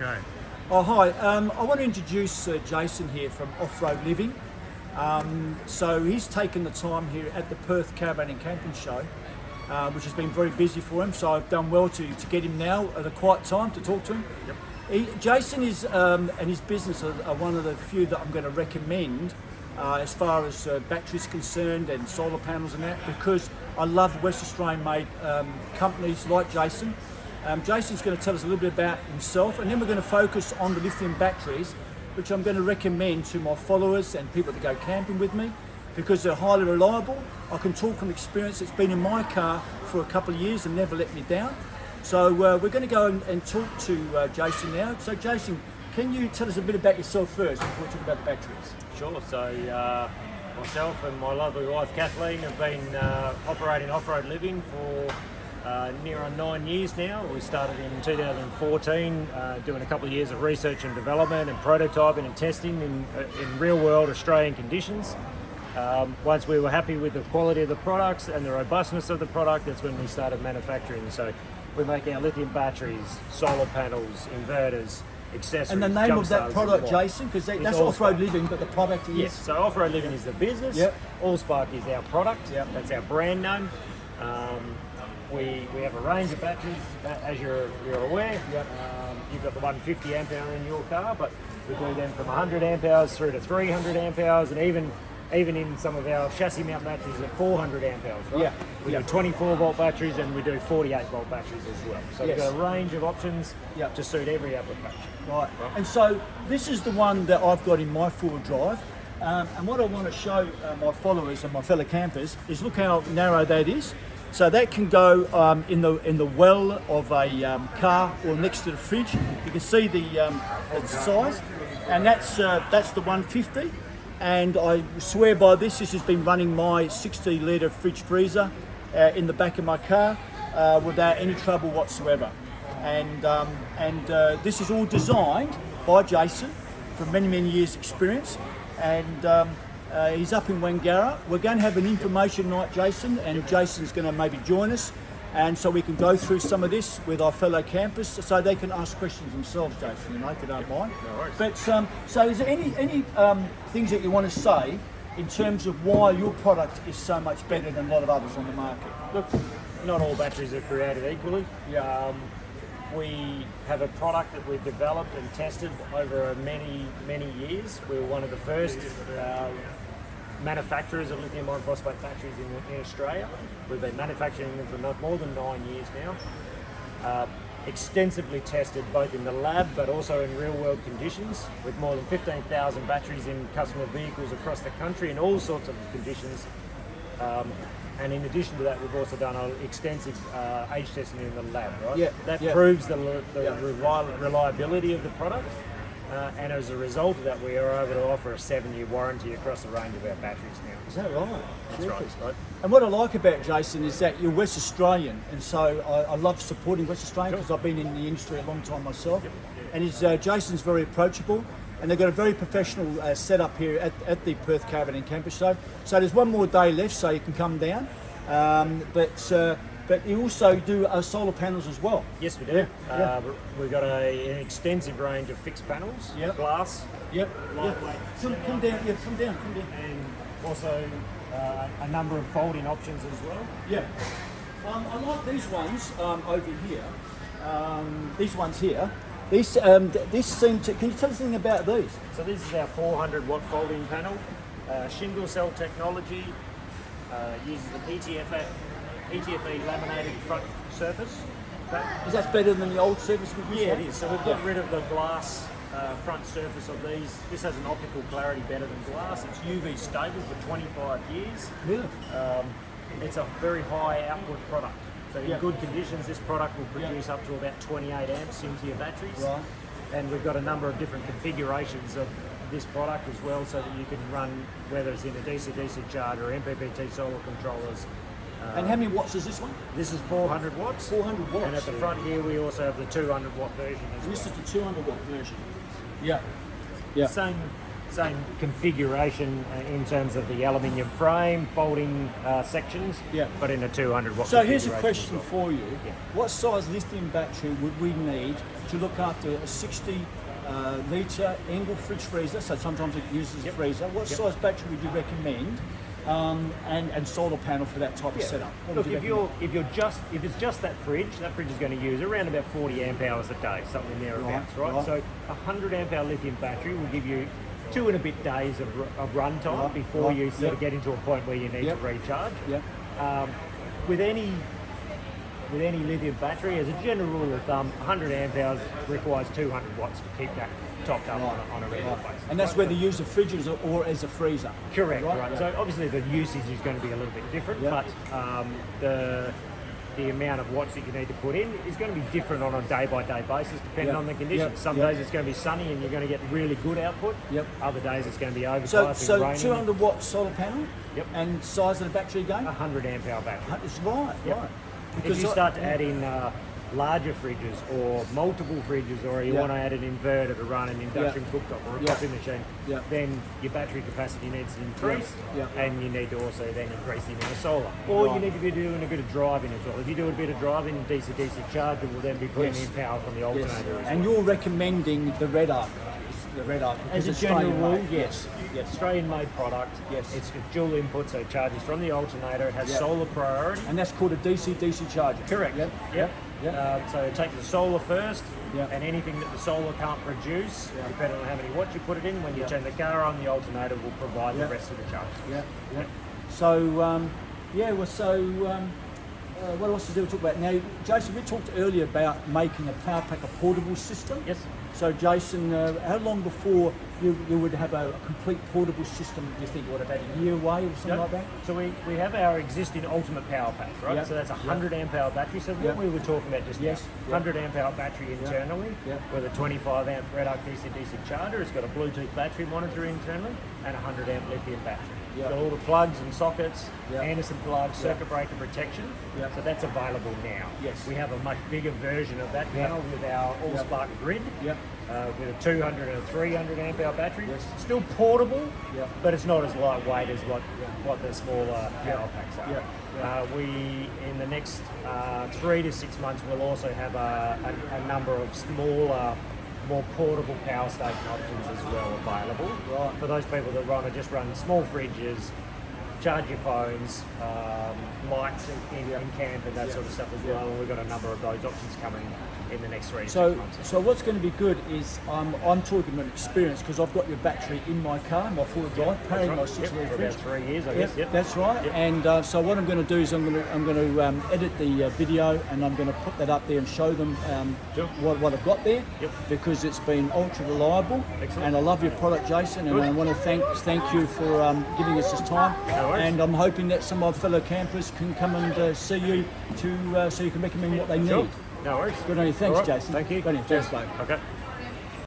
Okay. Oh, hi. I want to introduce Jason here from Off-Road Living. So he's taken the time here at the Perth Caravan and Camping Show, which has been very busy for him. So I've done well to get him now at a quiet time to talk to him. Yep. Jason is and his business are one of the few that I'm going to recommend as far as batteries concerned and solar panels and that, because I love West Australian made companies like Jason. Jason's going to tell us a little bit about himself, and then we're going to focus on the lithium batteries, which I'm going to recommend to my followers and people that go camping with me, because they're highly reliable. I can talk from experience. It's been in my car for a couple of years and never let me down. So we're going to go and talk to Jason now. So Jason, can you tell us a bit about yourself first before we talk about the batteries? Sure. So myself and my lovely wife Kathleen have been operating Off-Road Living for near on 9 years now. We started in 2014, doing a couple of years of research and development and prototyping and testing in real world Australian conditions. Once we were happy with the quality of the products and the robustness of the product, that's when we started manufacturing. So we make our lithium batteries, solar panels, inverters, accessories. And the name of that product, and Jason, because that's Allspark. Off-Road Living, but the product is... Yes, so Off-Road Living is the business. Yep. Allspark is our product. Yep. That's our brand name. We have a range of batteries, as you're aware. Yep. You've got the 150 amp hour in your car, but we do them from 100 amp hours through to 300 amp hours, and even in some of our chassis mount batteries at 400 amp hours, right? Yeah. We Yeah. do 24 volt batteries, and we do 48 volt batteries as well. So Yes. we've got a range of options Yeah. to suit every application. Right. And so this is the one that I've got in my four-wheel drive. And what I want to show my followers and my fellow campers is look how narrow that is. So that can go in the well of a car or next to the fridge. You can see the size, and that's the 150. And I swear by this. This has been running my 60-litre fridge freezer in the back of my car without any trouble whatsoever. And this is all designed by Jason from many years' experience. And he's up in Wangara. We're going to have an information night, Jason, and Jason's going to maybe join us, and so we can go through some of this with our fellow campers, so they can ask questions themselves, Jason, if you don't mind. No worries. But so is there any things that you want to say in terms of why your product is so much better than a lot of others on the market? Look, not all batteries are created equally. Yeah. We have a product that we've developed and tested over many years. We were one of the first manufacturers of lithium iron phosphate batteries in Australia. We've been manufacturing them for more than 9 years now. Extensively tested both in the lab but also in real world conditions, with more than 15,000 batteries in customer vehicles across the country in all sorts of conditions. And in addition to that, we've also done extensive age testing in the lab, right? Yeah, That yeah. proves the reliability of the product. And as a result of that, we are able to offer a 7-year warranty across the range of our batteries now. Is that right? That's right. Terrific. And what I like about Jason is that you're West Australian, and so I love supporting West Australian because I've been in the industry a long time myself. And Jason's very approachable, and they've got a very professional setup here at the Perth Caravan and Camper Show. So there's one more day left, so you can come down. But you also do solar panels as well. Yes, we do. Yeah. We've got an extensive range of fixed panels, Yep. glass, Yep. lightweight, Come down. Yeah, come down. and also a number of folding options as well. Yeah. I like these ones over here. These ones here. These seem to. Can you tell us anything about these? So this is our 400 watt folding panel, shingle cell technology, uses the ETFE laminated front surface. Okay. Is that better than the old service? Yeah, it is. So we've got rid of the glass front surface of these. This has an optical clarity better than glass. It's UV stable for 25 years. Really? It's a very high output product. So in Yeah. good conditions, this product will produce up to about 28 amps into your batteries. Right. And we've got a number of different configurations of this product as well, so that you can run, whether it's in a DC-DC charger or MPPT solar controllers. And how many watts is this one? This is 400 watts. 400 watts. And at the front here, we also have the 200 watt version as And this well. is the 200 watt version. Yeah. Yeah. Same same configuration in terms of the aluminium frame, folding sections, Yeah. but in a 200 watt. So here's a configuration question as well. for you. Yeah. What size lithium battery would we need to look after a 60 litre Engel fridge freezer? So sometimes it uses a freezer. What size battery would you recommend? And solar panel for that type of setup. What Look, would you recommend? if it's just that fridge is going to use around about 40 amp hours a day, something thereabouts, right? right. So a 100 amp hour lithium battery will give you 2 and a bit days of run time Right, before right, you sort yep. of get into a point where you need Yep. to recharge. Yeah. With any lithium battery, as a general rule of thumb, 100 amp hours requires 200 watts to keep that topped up on a regular basis. And that's right? whether you use a fridge or as a freezer. Correct, Right, right. yeah. So obviously the usage is going to be a little bit different, Yeah. but the amount of watts that you need to put in is going to be different on a day-by-day basis, depending Yeah. on the conditions. Yeah. Some Yeah. days it's going to be sunny and you're going to get really good output. Yep. Other days it's going to be So, overcast and raining. 200 watt solar panel. Yep. And size of the battery again. 100 amp hour battery. It's right. Yep. Right. If you start to add in larger fridges or multiple fridges, or you Yeah. want to add an inverter to run an induction cooktop or a Yeah. coffee machine, Yeah. then your battery capacity needs to increase, Yeah. and you need to also then increase the amount of solar. Or Right. you need to be doing a bit of driving as well. If you do a bit of driving, DC-DC charger will then be putting Yes. in power from the Yes. alternator as And well. you're recommending the red arc. The red arc. As a it's general Australian rule, made. yes. Yes. Australian-made product. Yes. It's a dual input, so it charges from the alternator. It has Yeah. solar priority. And that's called a DC-DC charger. Correct. Yep. Yep. Yep. So take the solar first, Yep. and anything that the solar can't produce, Yeah. depending on how many watts you put it in, when you Yeah. turn the car on, the alternator will provide Yeah. the rest of the charge. Yeah. Yeah. So what else did we talk about? Now, Jason, we talked earlier about making a power pack a portable system. Yes. So, Jason, how long before you would have a complete portable system? Do you think, what, about a year away or something like that? So we have our existing ultimate power pack, right? Yep. So that's a 100 amp hour battery. So what Yep. we were talking about just Yes. now, Yep. 100 amp hour battery internally Yep. with a 25 amp Red Arc DC-DC charger. It's got a Bluetooth battery monitor internally and a 100 amp lithium battery. Yep. Got all the plugs and sockets, Yep. Anderson plugs, circuit breaker protection. Yep. So that's available now. Yes. We have a much bigger version of that Yep. now with our AllSpark grid. Yep. With a 200 and a 300 amp hour battery. Yes. Still portable, Yep. but it's not as lightweight as what the smaller power packs are. Yep. We, in the next 3 to 6 months, will also have a number of smaller, more portable power station options as well available. Right. For those people that want to just run small fridges, charge your phones, lights in camp and that sort of stuff as well. And we've got a number of those options coming in the next 3 to 6 So, months. so what's going to be good is I'm talking about experience because I've got your battery in my car, my four-wheel drive, powering my Yep, 6 litre for fridge. about 3 years, I Yep, guess. Yep. that's right. Yep. And so what I'm going to do is I'm going to edit the video and I'm going to put that up there and show them Sure. what I've got there Yep. because it's been ultra reliable. Excellent. And I love your product, Jason. And Good. I want to thank you for giving us this time. No worries. And I'm hoping that some of my fellow campers can come and see you so you can recommend what they need. Sure. No worries. Good on you. Thanks, All right. Jason. Thank you. Good on you. Thanks, mate. Okay.